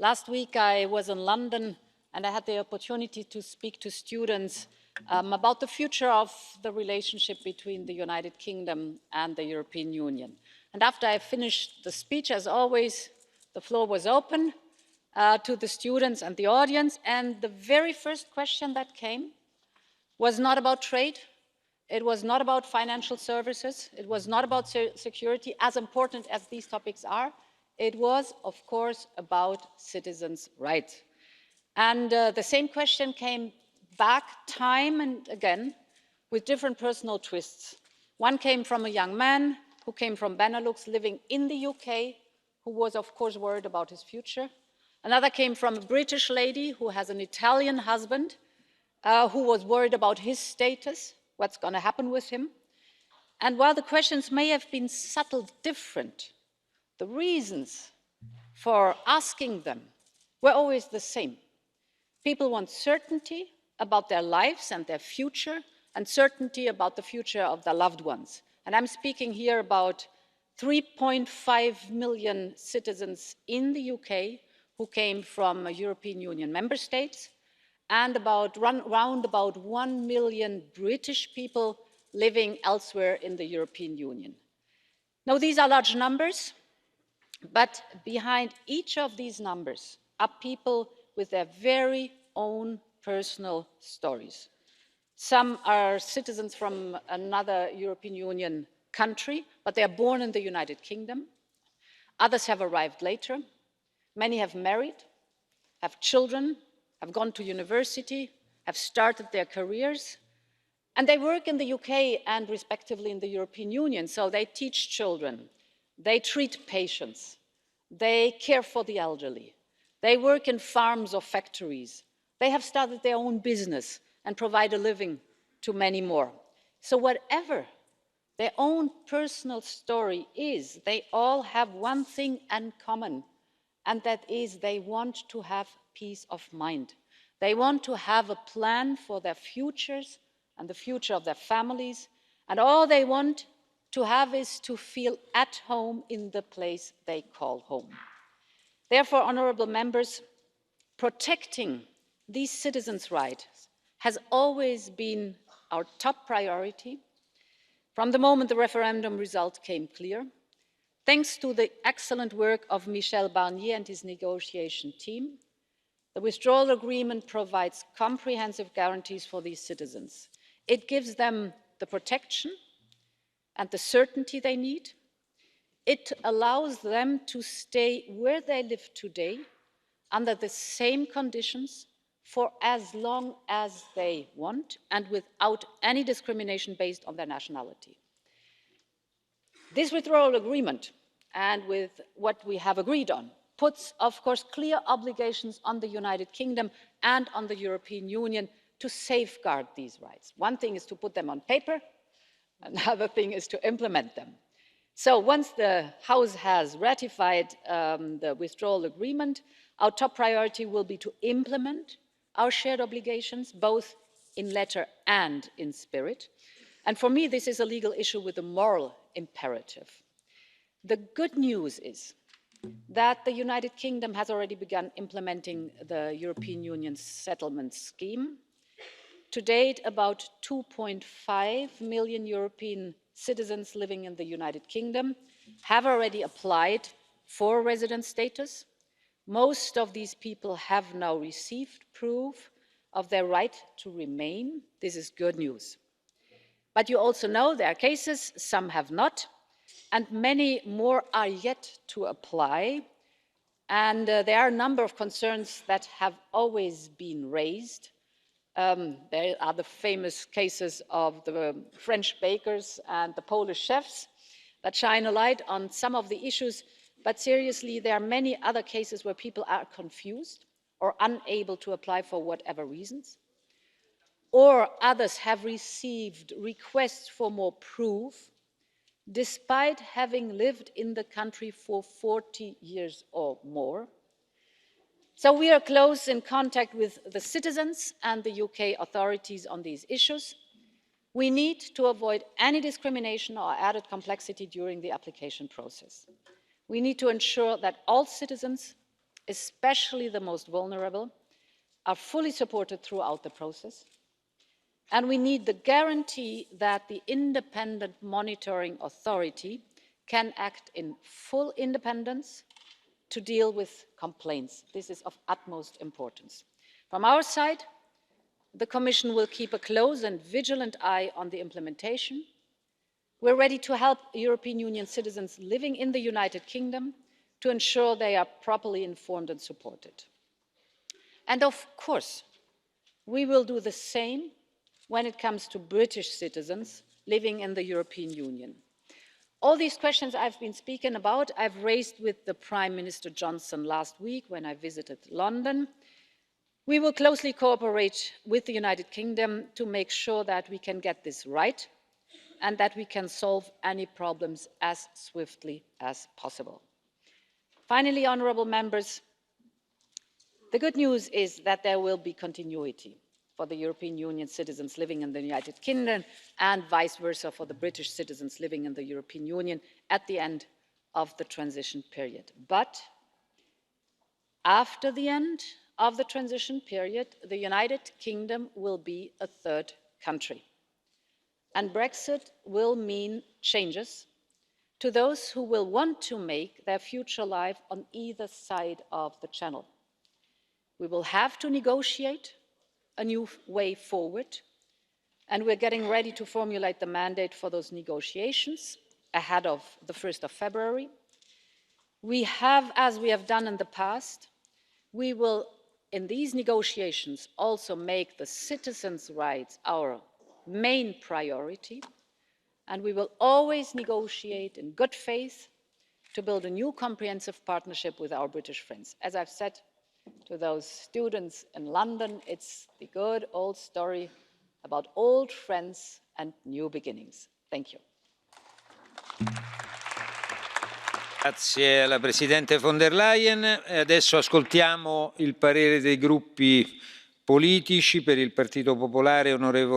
Last week I was in London and I had the opportunity to speak to students about the future of the relationship between the United Kingdom and the European Union. And after I finished the speech, as always, the floor was open to the students and the audience. And the very first question that came was not about trade. It was not about financial services. It was not about security, as important as these topics are. It was, of course, about citizens' rights. And the same question came back time and again with different personal twists. One came from a young man who came from Benelux, living in the UK, who was, of course, worried about his future. Another came from a British lady who has an Italian husband, who was worried about his status, what's going to happen with him. And while the questions may have been subtly different, the reasons for asking them were always the same. People want certainty about their lives and their future, and certainty about the future of their loved ones. And I'm speaking here about 3.5 million citizens in the UK who came from European Union member states, and round about 1 million British people living elsewhere in the European Union. Now, these are large numbers, but behind each of these numbers are people with their very own personal stories. Some are citizens from another European Union country, but they are born in the United Kingdom. Others have arrived later. Many have married, have children, have gone to university, have started their careers, and they work in the UK and respectively in the European Union. So they teach children, they treat patients, they care for the elderly, they work in farms or factories, they have started their own business and provide a living to many more. So whatever their own personal story is, they all have one thing in common, and that is they want to have peace of mind. They want to have a plan for their futures and the future of their families, and all they want to have is to feel at home in the place they call home. Therefore, honourable members, protecting these citizens' rights has always been our top priority. From the moment the referendum result came clear, thanks to the excellent work of Michel Barnier and his negotiation team, the withdrawal agreement provides comprehensive guarantees for these citizens. It gives them the protection and the certainty they need. It allows them to stay where they live today under the same conditions for as long as they want and without any discrimination based on their nationality. This withdrawal agreement, and with what we have agreed on, puts, of course, clear obligations on the United Kingdom and on the European Union to safeguard these rights. One thing is to put them on paper, another thing is to implement them. So once the House has ratified the withdrawal agreement, our top priority will be to implement our shared obligations, both in letter and in spirit. And for me, this is a legal issue with a moral imperative. The good news is that the United Kingdom has already begun implementing the European Union settlement scheme. To date, about 2.5 million European citizens living in the United Kingdom have already applied for resident status. Most of these people have now received proof of their right to remain. This is good news. But you also know there are cases, some have not, and many more are yet to apply. And there are a number of concerns that have always been raised. There are the famous cases of the French bakers and the Polish chefs that shine a light on some of the issues. But seriously, there are many other cases where people are confused or unable to apply for whatever reasons. Or others have received requests for more proof, despite having lived in the country for 40 years or more. So we are close in contact with the citizens and the UK authorities on these issues. We need to avoid any discrimination or added complexity during the application process. We need to ensure that all citizens especially the most vulnerable, are fully supported throughout the process. And we need the guarantee that the independent monitoring authority can act in full independence to deal with complaints. This is of utmost importance. From our side, the Commission will keep a close and vigilant eye on the implementation. We're ready to help European Union citizens living in the United Kingdom to ensure they are properly informed and supported. And of course, we will do the same when it comes to British citizens living in the European Union. All these questions I've been speaking about, I've raised with the Prime Minister Johnson last week when I visited London. We will closely cooperate with the United Kingdom to make sure that we can get this right and that we can solve any problems as swiftly as possible. Finally, honourable members, the good news is that there will be continuity for the European Union citizens living in the United Kingdom and vice versa for the British citizens living in the European Union at the end of the transition period. But after the end of the transition period, the United Kingdom will be a third country. And Brexit will mean changes to those who will want to make their future life on either side of the Channel. We will have to negotiate a new way forward, and we're getting ready to formulate the mandate for those negotiations ahead of the 1st of February. We have, as we have done in the past, we will, in these negotiations, also make the citizens' rights our main priority, and we will always negotiate in good faith to build a new comprehensive partnership with our British friends. As I've said to those students in London, it's the good old story about old friends and new beginnings. Thank you. Grazie alla Presidente von der Leyen. Adesso ascoltiamo il parere dei gruppi politici. Per il Partito Popolare, onorevole